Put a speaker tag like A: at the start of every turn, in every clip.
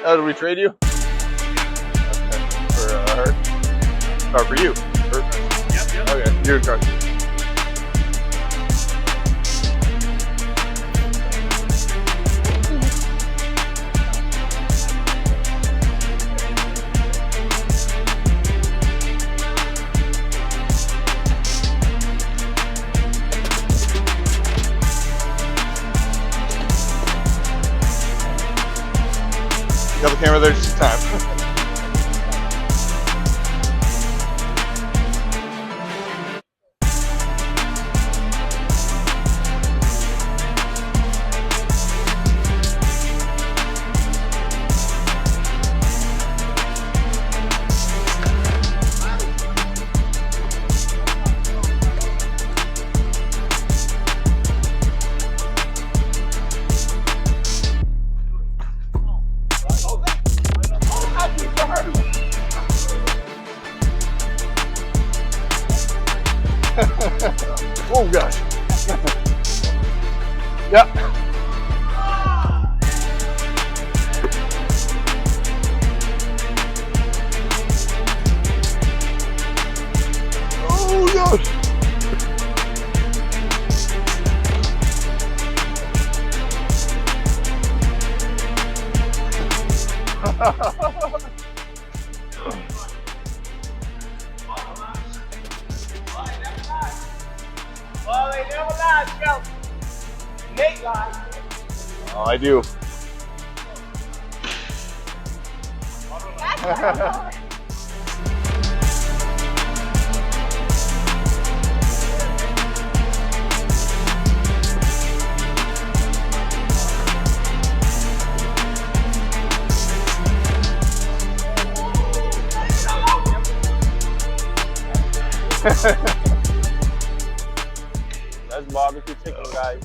A: Oh, did we trade you? Okay. For her? Or for you? Her? Yep. Okay, you and Carson. Got the camera there just in time. Oh gosh. Yep. Oh gosh.
B: Well, they never lied, Shelton. Nate lied.
A: Oh, I do.
B: That's barbecue chicken, guys.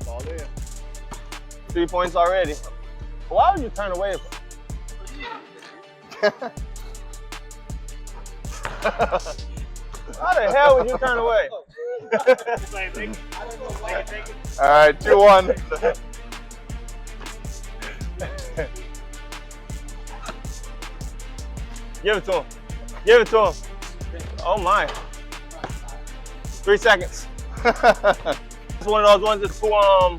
A: All in.
B: 3 points already. Why would you turn away? How the hell would you turn away?
A: All right, 2-1.
B: Give it to him. Give it to him. Oh my. 3 seconds. It's one of those ones that's cool,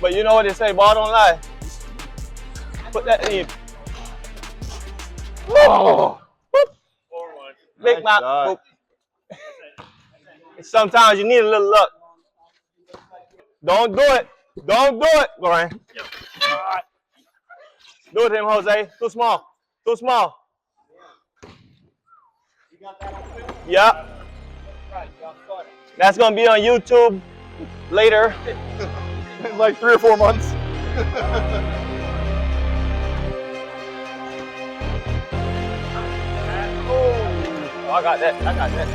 B: but you know what they say, ball don't lie. Put that in. Oh. Big
A: Nice
B: knock. Sometimes you need a little luck. Don't do it. Don't do it. Go Ryan. Do it to him, Jose. Too small. Too small. Yep. That's gonna be on YouTube later.
A: In like 3 or 4 months.
B: Oh, I got that. I got that.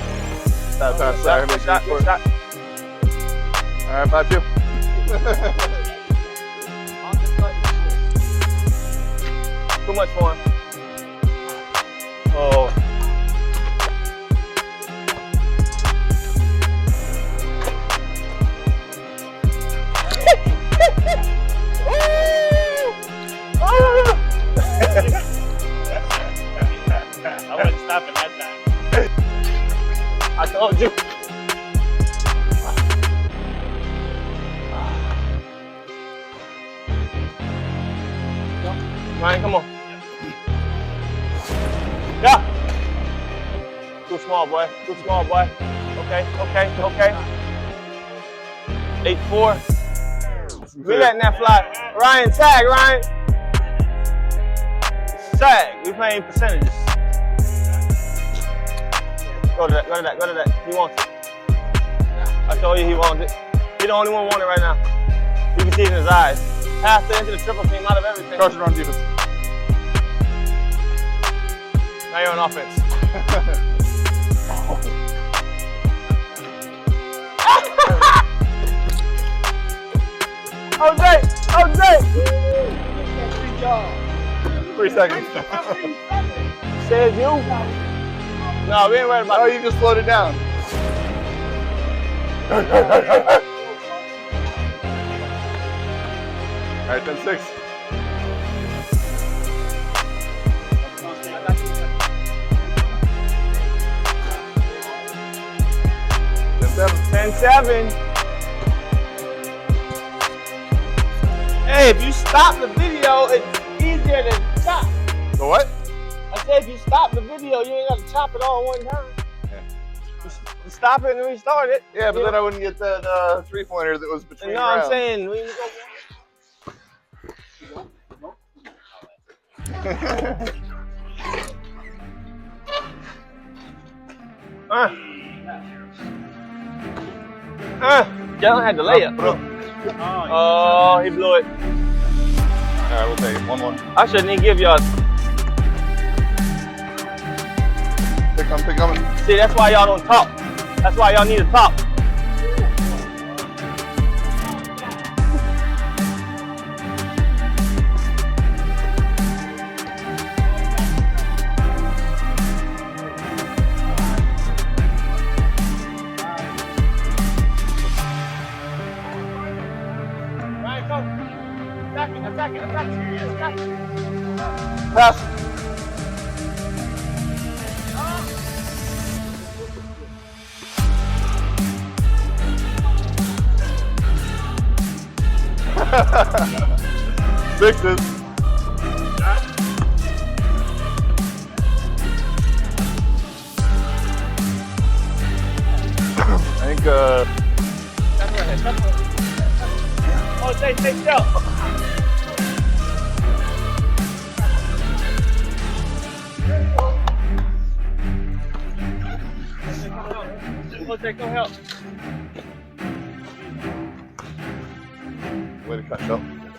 A: That's not sorry.
B: Good shot. Good shot.
A: All right, 5-2.
B: Too much for him. Oh.
C: I wasn't stopping that time.
B: I told you. Ryan, come on. Yeah. Too small, boy. Too small, boy. Okay, okay, okay. 8-4. We letting that fly. Ryan, tag, Ryan. Tag. We playing percentages. Go to that, go to that, go to that. He wants it. I told you he wants it. He's the only one wanting it right now. You can see it in his eyes. Pass it into the triple team out of everything.
A: Carson on defense.
B: Now you're on offense. Jose! Jose!
A: 3 seconds.
B: Says you. No, we ain't worried about
A: Oh,
B: it.
A: you just slowed it down. All right, 10-6.
B: 10-7. Hey, if you stop the video, it's easier to chop.
A: The what?
B: I said if you stop the video, you ain't got to chop it all one time.
A: Yeah.
B: Just stop it and restart it.
A: Yeah, but then I wouldn't get that 3-pointer that was between
B: No, I'm
A: rounds.
B: saying we need to go. Shelton had the layup. Oh, he blew it.
A: All right, we'll take it. 1-1.
B: I shouldn't even give y'all.
A: Pick coming.
B: See, that's why y'all don't talk. That's why y'all need to talk. Ryan, come. Attack it.
A: Pass. Sixes. I think
B: Oh, stay still. Jose, come help.
A: way to cut Shelton.